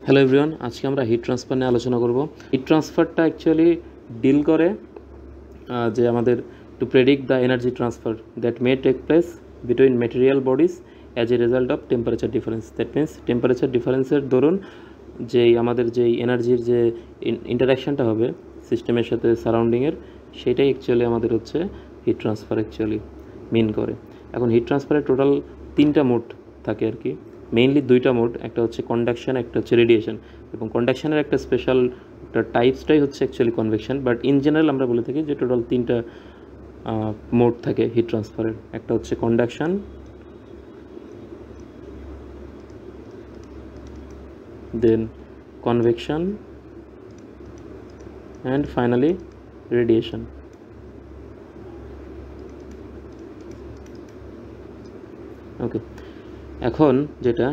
Hello everyone, আজকে আমরা heat transfer নিয়ে আলোচনা করব। হিট ট্রান্সফারটা অ্যাকচুয়ালি ডিল করে যে আমাদের to predict the energy transfer that may take place between material bodies as a result of temperature difference. That means temperature ডিফারেন্সের দরুন যেই আমাদের যেই এনার্জির যে ইন্টারাকশানটা হবে সিস্টেমের সাথে সারাউন্ডিংয়ের, সেটাই অ্যাকচুয়ালি আমাদের হচ্ছে হিট ট্রান্সফার অ্যাকচুয়ালি মিন করে। এখন হিট ট্রান্সফারের টোটাল 3টা মোড থাকে আর কি, মেইনলি 2টা মোড, একটা হচ্ছে কন্ডাকশন, একটা হচ্ছে রেডিয়েশন। এবং কন্ডাকশনের একটা স্পেশাল একটা টাইপসটাই হচ্ছে actually convection, but in general আমরা বলে থাকি যে টোটাল 3টা মোড থাকে হিট ট্রান্সফারের। একটা হচ্ছে conduction, then convection and finally radiation. Okay, এখন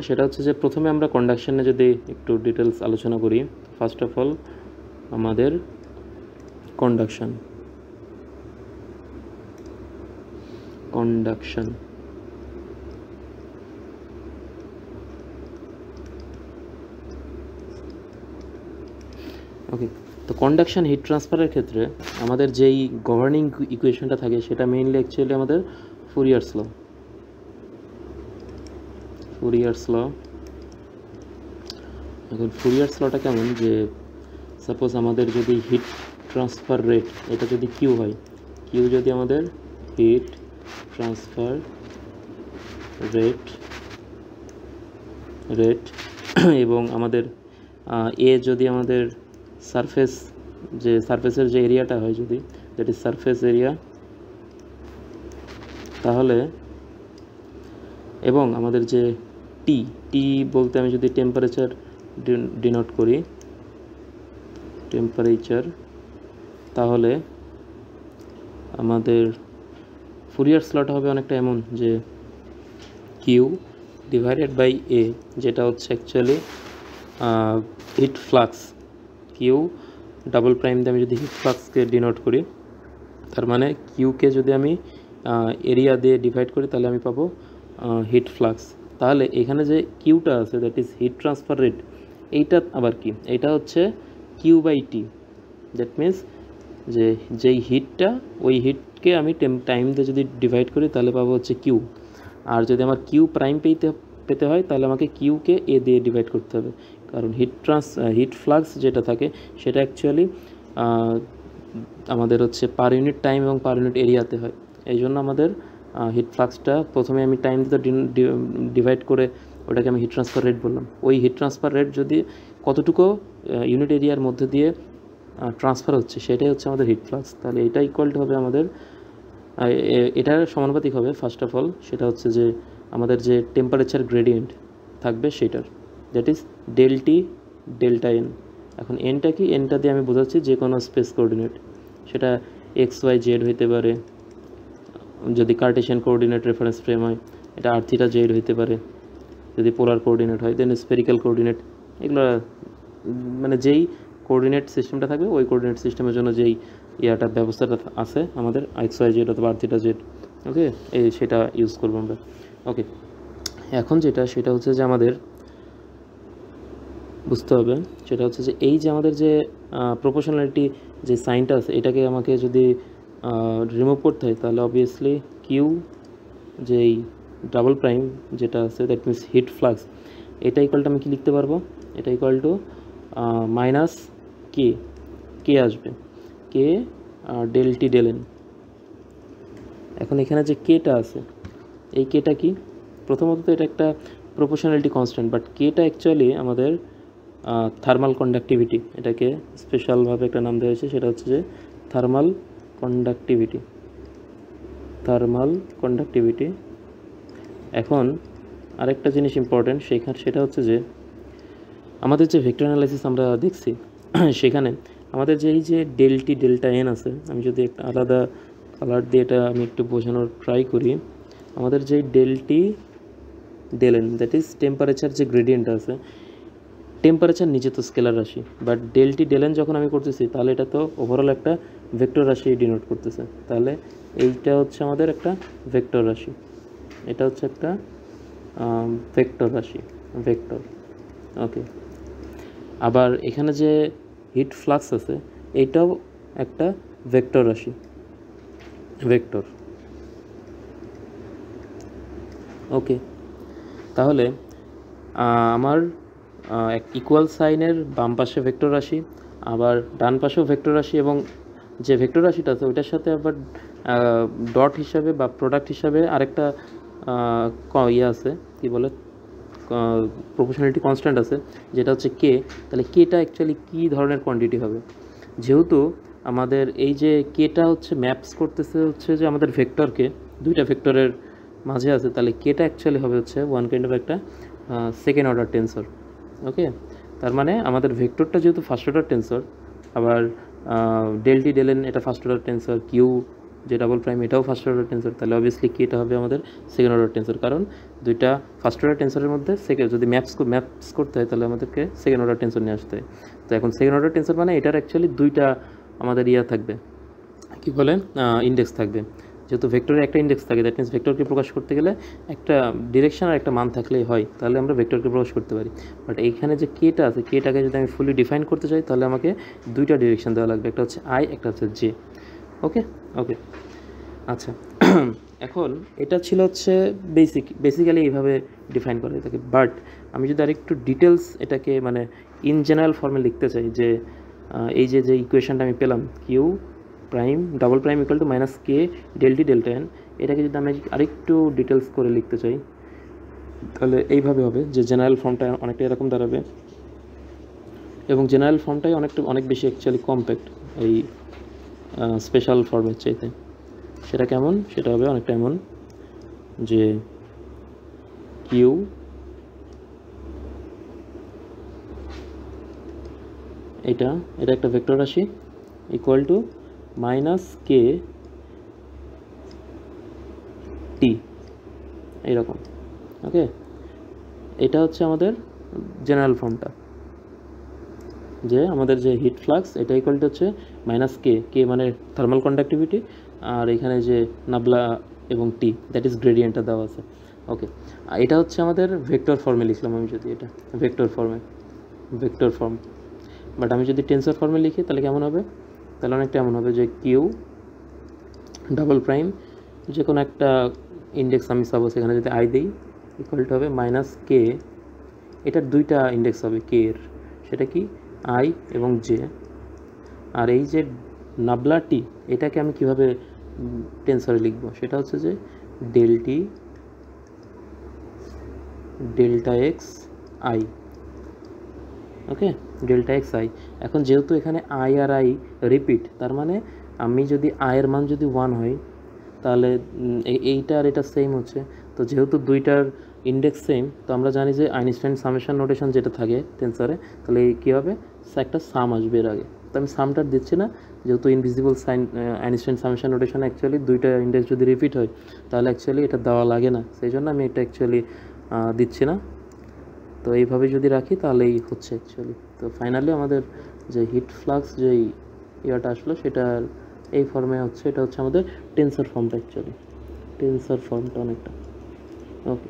সেটা হচ্ছে যে প্রথমে আমরা কন্ডাকশনে যদি একটু ডিটেলস আলোচনা করি। ফার্স্ট অফ অল আমাদের কন্ডাকশন ওকে, তো কন্ডাকশন হিট ট্রান্সফারের ক্ষেত্রে আমাদের যেই গভর্নিং ইকুয়েশনটা থাকে সেটা মেইনলি অ্যাকচুয়ালি আমাদের ফুরিয়ারস ল। এখন ফুরিয়ারস লটা কেমন, যে সাপোজ আমাদের যদি হিট ট্রান্সফার রেট এটা যদি কিউ হয়, কিউ যদি আমাদের হিট ট্রান্সফার রেট এবং আমাদের এ যদি আমাদের সারফেসের যে এরিয়াটা হয়, যদি দ্যাট ইজ সারফেস এরিয়া, তাহলে এবং আমাদের যে টি বলতে আমি যদি টেম্পারেচার ডিনোট করি, তাহলে আমাদের ফুরিয়ারস লটা হবে অনেকটা এমন যে কিউ ডিভাইডেড বাই এ, যেটা হচ্ছে actually heat flux. Q double prime দিয়ে আমি যদি হিট ফ্লাক্সকে ডিনোট করি, তার মানে কিউকে যদি আমি এরিয়া দিয়ে ডিভাইড করি তাহলে আমি পাবো হিট ফ্লাক্স। তাহলে এখানে যে কিউটা আছে that is heat transfer rate, এইটা আবার কি, এইটা হচ্ছে Q by T. That means যে যেই হিটটা, ওই হিটকে আমি টাইম দিয়ে যদি ডিভাইড করি তাহলে পাবো হচ্ছে কিউ। আর যদি আমার কিউ প্রাইম পেতে হয় তাহলে আমাকে কিউকে এ দিয়ে ডিভাইড করতে হবে, কারণ হিট ফ্লাক্স যেটা থাকে সেটা অ্যাকচুয়ালি আমাদের হচ্ছে পার ইউনিট টাইম এবং পার ইউনিট এরিয়াতে হয়। এই জন্য আমাদের হিট ফ্লাক্সটা প্রথমে আমি টাইম দিয়ে ডিভাইড করে ওটাকে আমি হিট ট্রান্সফার রেট বললাম। ওই হিট ট্রান্সফার রেট যদি কতটুকু ইউনিট এরিয়ার মধ্যে দিয়ে ট্রান্সফার হচ্ছে, সেটাই হচ্ছে আমাদের হিট ফ্লাক্স। তাহলে এটা ইকুয়াল টু হবে আমাদের, এটার সমানুপাতিক হবে ফার্স্ট অফ অল, সেটা হচ্ছে যে আমাদের যে টেম্পারেচার গ্রেডিয়েন্ট থাকবে সেটার, that is del T delta N. এখন এনটা কি, এনটা দিয়ে আমি বোঝাচ্ছি যে কোনো স্পেস কোঅর্ডিনেট, সেটা এক্স ওয়াই জেড হইতে পারে, যদি কার্টেশিয়ান কোঅর্ডিনেট রেফারেন্স ফ্রেম হয় এটা আর থিটা জেড হইতে পারে, যদি পোলার কোঅর্ডিনেট হয় দেন স্ফেরিক্যাল কোঅর্ডিনেট। এগুলো মানে যেই কোঅর্ডিনেট সিস্টেমটা থাকবে ওই কোঅর্ডিনেট সিস্টেমের জন্য যেই ব্যবস্থাটা আছে আমাদের এক্স ওয়াই জেড অথবা আর থিটা জেড, ওকে, সেটা ইউজ করবো আমরা। ওকে, এখন সেটা হচ্ছে যে আমাদের বুঝতে হবে, সেটা হচ্ছে যে এই যে আমাদের যে প্রপোর্শনালিটি যে সাইনটা আছে, এটাকে আমাকে যদি রিমুভ করতে হয় তাহলে অবভিয়াসলি কিউ যেই ডাবল প্রাইম যেটা আছে দ্যাট মিনস হিট ফ্লাক্স, এটা ইকুয়ালটা আমি কি লিখতে পারবো, এটা ইকুয়াল টু মাইনাস কে আসবে, কে ডেল টি ডেল এন। এখন এখানে যে কেটা আছে, এই কেটা কি, প্রথমত তো এটা একটা প্রপোর্শনালিটি কনস্ট্যান্ট, বাট কেটা অ্যাকচুয়ালি আমাদের থার্মাল কন্ডাক্টিভিটি, এটাকে স্পেশালভাবে একটা নাম দেওয়া হয়েছে, সেটা হচ্ছে যে থার্মাল কন্ডাক্টিভিটি। এখন আরেকটা জিনিস ইম্পর্টেন্ট সেটা হচ্ছে যে আমাদের যে ভেক্টর অ্যানালাইসিস আমরা দেখছি সেখানে আমাদের যে এই যে ডেল টি ডেল্টা এন আছে, আমি যদি একটা আলাদা কালার দিয়ে এটা আমি একটু বোঝানোর ট্রাই করি, আমাদের যে del T del N that is temperature যে গ্রেডিয়েন্ট আছে, টেম্পারেচার নিচে তো স্কেলার রাশি, but del T del N যখন আমি করতেছি তাহলে এটা তো ওভারঅল একটা ভেক্টর রাশি ডিনোট করতেছে। তাহলে এইটা হচ্ছে আমাদের একটা ভেক্টর রাশি, এটা হচ্ছে একটা ভেক্টর রাশি, ওকে। আবার এখানে যে হিট ফ্লাক্স আছে এইটাও একটা ভেক্টর রাশি, ভেক্টর। ওকে, তাহলে আমার ইকুয়াল সাইনের বাম পাশে ভেক্টর রাশি, আবার ডান পাশেও ভেক্টর রাশি, এবং যে ভেক্টর রাশিটা আছে ওইটার সাথে আবার ডট হিসাবে বা প্রোডাক্ট হিসাবে আরেকটা ইয়ে আছে, কি বলে, প্রপোর্শনালিটি কনস্ট্যান্ট আছে, যেটা হচ্ছে কে। তাহলে কেটা অ্যাকচুয়ালি কী ধরনের কোয়ান্টিটি হবে? যেহেতু আমাদের এই যে কেটা হচ্ছে ম্যাপস করতেছে হচ্ছে যে আমাদের ভেক্টরকে, দুইটা ভেক্টরের মাঝে আছে, তাহলে কেটা অ্যাকচুয়ালি হবে হচ্ছে ওয়ান কাইন্ড অফ একটা সেকেন্ড অর্ডার টেন্সর। ওকে, তার মানে আমাদের ভেক্টরটা যেহেতু ফার্স্ট অর্ডার টেন্সর, আবার ডেল টি ডেল এন এটা ফার্স্ট অর্ডার টেন্সর, কিউ যে ডাবল প্রাইম এটাও ফার্স্ট অর্ডার টেন্সর, তাহলে অবভিয়াসলি কেটা হবে আমাদের সেকেন্ড অর্ডার টেন্সর, কারণ দুইটা ফার্স্ট অর্ডার টেন্সরের মধ্যে যদি ম্যাপস করতে হয় তাহলে আমাদেরকে সেকেন্ড অর্ডার টেন্সর নিয়ে আসতে হয়। তো এখন সেকেন্ড অর্ডার টেন্সর মানে এটার অ্যাকচুয়ালি দুইটা আমাদের ইয়া থাকবে, কি বলে, ইন্ডেক্স থাকবে। যেহেতু ভেক্টরে একটা ইন্ডেক্স থাকে, দ্যাট মিনস ভেক্টরকে প্রকাশ করতে গেলে একটা ডিরেকশন আর একটা মান থাকলেই হয়, তাহলে আমরা ভেক্টরকে প্রকাশ করতে পারি। বাট এইখানে যে কেটা আছে, কেটাকে যদি আমি ফুলি ডিফাইন করতে চাই তাহলে আমাকে দুইটা ডিরেকশন দেওয়া লাগবে, একটা হচ্ছে আই, একটা হচ্ছে জে। ওকে ওকে, আচ্ছা। এখন এটা ছিল হচ্ছে বেসিক্যালি এইভাবে ডিফাইন করা থাকে। বাট আমি যদি আরেকটু ডিটেলস এটাকে মানে ইন জেনারেল ফর্মে লিখতে চাই, যে এই যে ইকুয়েশনটা আমি পেলাম, Q prime double prime equal to minus K del T delta N, এটাকে যদি আমি আরেকটু ডিটেলস করে লিখতে চাই তাহলে এইভাবে হবে, যে জেনারেল ফর্মটা অনেকটা এরকম দাঁড়াবে, এবং জেনারেল ফর্মটাই অনেক বেশি অ্যাকচুয়ালি কম্প্যাক্ট এই স্পেশাল ফর্মের চাইতে। সেটা কেমন? সেটা হবে অনেকটা এমন যে কিউ এটা একটা ভেক্টর রাশি ইকুয়াল টু মাইনাস কে টি, এইরকম। ওকে, এটা হচ্ছে আমাদের জেনারেল ফর্মটা, যে আমাদের যে হিট ফ্লাক্স এটা ইকুয়াল টু হচ্ছে মাইনাস কে মানে থার্মাল কন্ডাক্টিভিটি, আর এখানে যে নাবলা এবং টি দ্যাট ইজ গ্রেডিয়েন্টটা দেওয়া আছে। ওকে, এটা হচ্ছে আমাদের ভেক্টর ফর্মে লিখলাম আমি, যদি এটা ভেক্টর ফর্ম। বাট আমি যদি টেন্সর ফর্মে লিখি তাহলে কেমন হবে? তাহলে অনেকটা এমন হবে যে কিউ ডাবল প্রাইম যে কোনো একটা ইন্ডেক্স আমি সাপোজ এখানে যদি আই দিই, ইকুয়াল টু হবে মাইনাস কে, এটার দুইটা ইন্ডেক্স হবে কে এর, সেটা কি আই এবং জে। আর এই যে নাবলা টি, এটাকে আমি কিভাবে টেন্সরে লিখবো? সেটা হচ্ছে যে delta x I. Okay, delta x I. এখন যেহেতু এখানে আই আর আই রিপিট, তার মানে আমি যদি আয়ের মান যদি 1 হয় তাহলে এইটা আর এটা সেম হচ্ছে। তো যেহেতু দুইটার ইন্ডেক্স সেম, তো আমরা জানি যে আইনস্টাইন সামেশন নোটেশন যেটা থাকে টেন্সরে, তাহলে কী হবে, একটা সাম আসবে এর আগে। তো আমি সামটা দিচ্ছি না, যেহেতু invisible sign Einstein summation notation actually দুইটা ইন্ডেক্স যদি রিপিট হয় তাহলে অ্যাকচুয়ালি এটা দেওয়া লাগে না, সেই জন্য আমি এটা অ্যাকচুয়ালি দিচ্ছি না। তো এইভাবে যদি রাখি তাহলেই হচ্ছে অ্যাকচুয়ালি। তো ফাইনালি আমাদের যে হিট ফ্লাক্স যেই ইয়াটা আসলো সেটার এই ফর্মে হচ্ছে, এটা হচ্ছে আমাদের টেন্সর ফর্মটা অ্যাকচুয়ালি, টেন্সর ফর্মটা অনেকটা। ওকে।